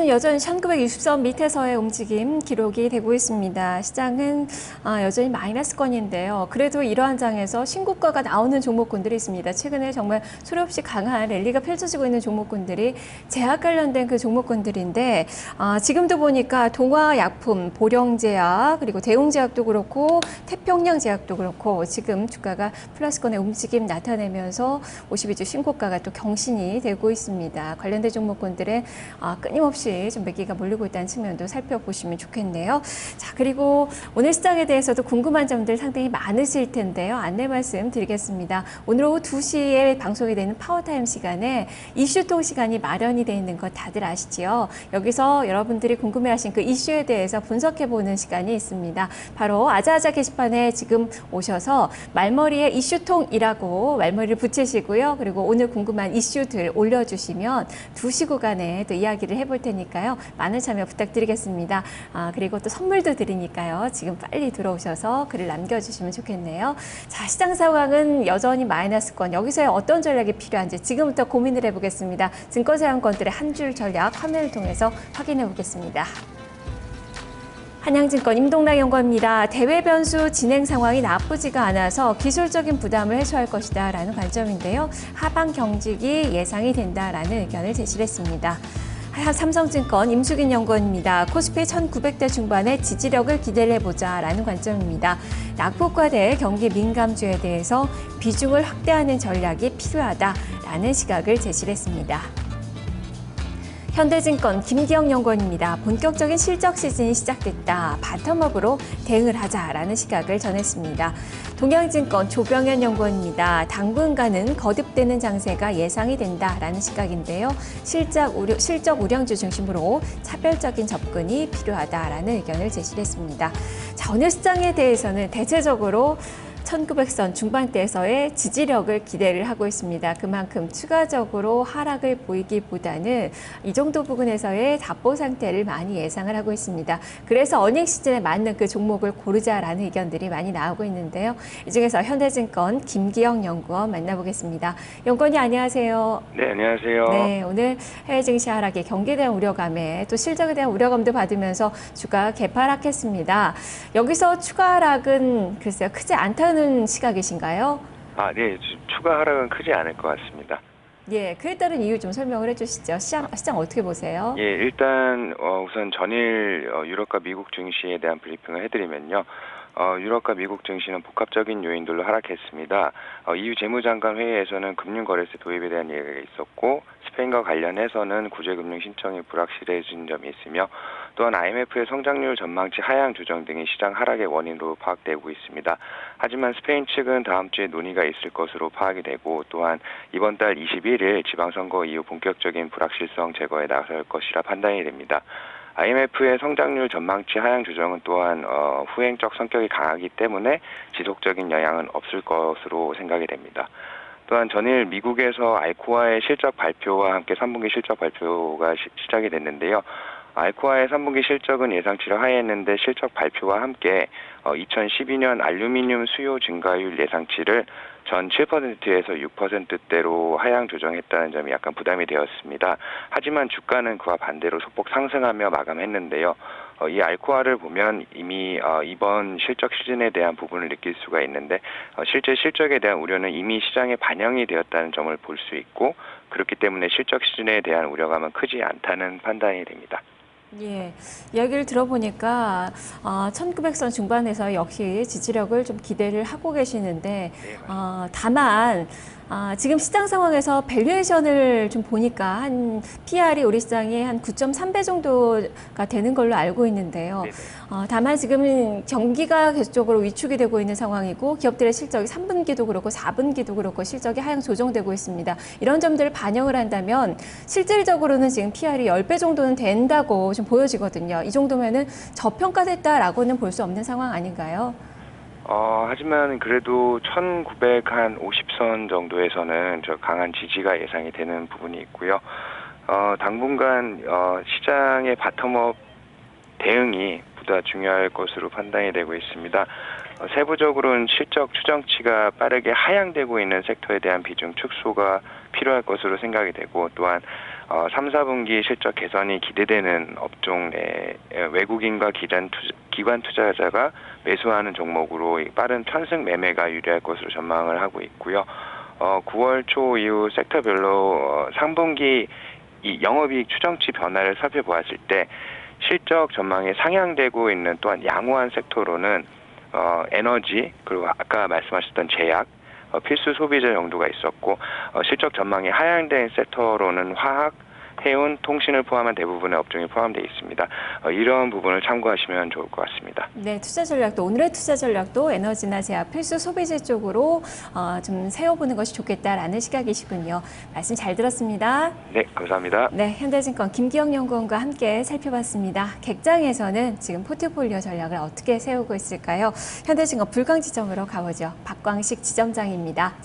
여전히 1960선 밑에서의 움직임 기록이 되고 있습니다. 시장은 여전히 마이너스권인데요. 그래도 이러한 장에서 신고가가 나오는 종목군들이 있습니다. 최근에 정말 소리 없이 강한 랠리가 펼쳐지고 있는 종목군들이 제약 관련된 그 종목군들인데 지금도 보니까 동화약품, 보령제약, 그리고 대웅제약도 그렇고 태평양제약도 그렇고 지금 주가가 플러스권의 움직임 나타내면서 52주 신고가가 또 경신이 되고 있습니다. 관련된 종목군들은 끊임없이 좀 매기가 몰리고 있다는 측면도 살펴보시면 좋겠네요. 자, 그리고 오늘 시장에 대해서도 궁금한 점들 상당히 많으실 텐데요. 안내 말씀 드리겠습니다. 오늘 오후 2시에 방송이 되는 파워타임 시간에 이슈통 시간이 마련이 되어 있는 것 다들 아시지요? 여기서 여러분들이 궁금해하신 그 이슈에 대해서 분석해보는 시간이 있습니다. 바로 아자아자 게시판에 지금 오셔서 말머리에 이슈통이라고 말머리를 붙이시고요. 그리고 오늘 궁금한 이슈들 올려주시면 2시 구간에 또 이야기를 해볼 테니까요. 많은 참여 부탁드리겠습니다. 그리고 또 선물도 드리니까요. 지금 빨리 들어오셔서 글을 남겨주시면 좋겠네요. 자, 시장 상황은 여전히 마이너스권. 여기서 어떤 전략이 필요한지 지금부터 고민을 해보겠습니다. 증권사용권들의 한 줄 전략 화면을 통해서 확인해 보겠습니다. 한양증권 임동락 연구원입니다. 대외 변수 진행 상황이 나쁘지가 않아서 기술적인 부담을 해소할 것이다 라는 관점인데요. 하방 경직이 예상이 된다라는 의견을 제시했습니다. 삼성증권 임수긴 연구원입니다. 코스피 1900대 중반의 지지력을 기대를 해보자 라는 관점입니다. 낙폭과대 경기 민감주에 대해서 비중을 확대하는 전략이 필요하다라는 시각을 제시했습니다. 현대증권 김기영 연구원입니다. 본격적인 실적 시즌이 시작됐다. 바텀업으로 대응을 하자라는 시각을 전했습니다. 동양증권 조병현 연구원입니다. 당분간은 거듭되는 장세가 예상이 된다라는 시각인데요. 실적 우량주 중심으로 차별적인 접근이 필요하다라는 의견을 제시했습니다. 자, 오늘 시장에 대해서는 대체적으로 1900선 중반대에서의 지지력을 기대를 하고 있습니다. 그만큼 추가적으로 하락을 보이기보다는 이 정도 부근에서의 답보 상태를 많이 예상을 하고 있습니다. 그래서 어닝 시즌에 맞는 그 종목을 고르자라는 의견들이 많이 나오고 있는데요. 이 중에서 현대증권 김기영 연구원 만나보겠습니다. 연구원이 안녕하세요. 네, 안녕하세요. 네, 오늘 해외 증시 하락에 경기에 대한 우려감에 또 실적에 대한 우려감도 받으면서 주가가 개파락했습니다. 여기서 추가 하락은 글쎄요, 크지 않다는 시각이신가요? 네, 추가 하락은 크지 않을 것 같습니다. 예, 그에 따른 이유 좀 설명을 해주시죠. 시장 어떻게 보세요? 예, 일단 우선 전일 유럽과 미국 증시에 대한 브리핑을 해드리면요. 유럽과 미국 증시는 복합적인 요인들로 하락했습니다. EU 재무장관 회의에서는 금융거래세 도입에 대한 얘기가 있었고 스페인과 관련해서는 구제금융 신청이 불확실해진 점이 있으며 또한 IMF의 성장률 전망치 하향 조정 등이 시장 하락의 원인으로 파악되고 있습니다. 하지만 스페인 측은 다음 주에 논의가 있을 것으로 파악이 되고 또한 이번 달 21일 지방선거 이후 본격적인 불확실성 제거에 나설 것이라 판단이 됩니다. IMF의 성장률 전망치 하향 조정은 또한 후행적 성격이 강하기 때문에 지속적인 영향은 없을 것으로 생각이 됩니다. 또한 전일 미국에서 알코아의 실적 발표와 함께 3분기 실적 발표가 시작이 됐는데요. 알코아의 3분기 실적은 예상치를 하회했는데 실적 발표와 함께 2012년 알루미늄 수요 증가율 예상치를 전 7%에서 6%대로 하향 조정했다는 점이 약간 부담이 되었습니다. 하지만 주가는 그와 반대로 소폭 상승하며 마감했는데요. 이 알코아를 보면 이미 이번 실적 시즌에 대한 부분을 느낄 수가 있는데 실제 실적에 대한 우려는 이미 시장에 반영이 되었다는 점을 볼 수 있고 그렇기 때문에 실적 시즌에 대한 우려감은 크지 않다는 판단이 됩니다. 예, 이야기를 들어보니까 1900선 중반에서 역시 지지력을 좀 기대를 하고 계시는데 다만 지금 시장 상황에서 밸류에이션을 좀 보니까 한 PR이 우리 시장이 한 9.3배 정도가 되는 걸로 알고 있는데요. 다만 지금 경기가 계속적으로 위축이 되고 있는 상황이고 기업들의 실적이 3분기도 그렇고 4분기도 그렇고 실적이 하향 조정되고 있습니다. 이런 점들을 반영을 한다면 실질적으로는 지금 PR이 10배 정도는 된다고 좀 보여지거든요. 이 정도면은 저평가됐다라고는 볼 수 없는 상황 아닌가요? 하지만 그래도 1950선 정도에서는 강한 지지가 예상이 되는 부분이 있고요. 당분간 시장의 바텀업 대응이 보다 중요할 것으로 판단이 되고 있습니다. 세부적으로는 실적 추정치가 빠르게 하향되고 있는 섹터에 대한 비중 축소가 필요할 것으로 생각이 되고 또한 3, 4분기 실적 개선이 기대되는 업종 내 외국인과 기관 투자자가 매수하는 종목으로 빠른 편승 매매가 유리할 것으로 전망을 하고 있고요. 9월 초 이후 섹터별로 상분기 이 영업이익 추정치 변화를 살펴보았을 때 실적 전망이 상향되고 있는 또한 양호한 섹터로는 에너지 그리고 아까 말씀하셨던 제약, 필수 소비자 정도가 있었고 실적 전망이 하향된 섹터로는 화학, 해운, 통신을 포함한 대부분의 업종이 포함되어 있습니다. 이런 부분을 참고하시면 좋을 것 같습니다. 네, 투자 전략도 오늘의 투자 전략도 에너지나 제약, 필수 소비재 쪽으로 좀 세워보는 것이 좋겠다라는 시각이시군요. 말씀 잘 들었습니다. 네, 감사합니다. 네, 현대증권 김기영 연구원과 함께 살펴봤습니다. 객장에서는 지금 포트폴리오 전략을 어떻게 세우고 있을까요? 현대증권 불광 지점으로 가보죠. 박광식 지점장입니다.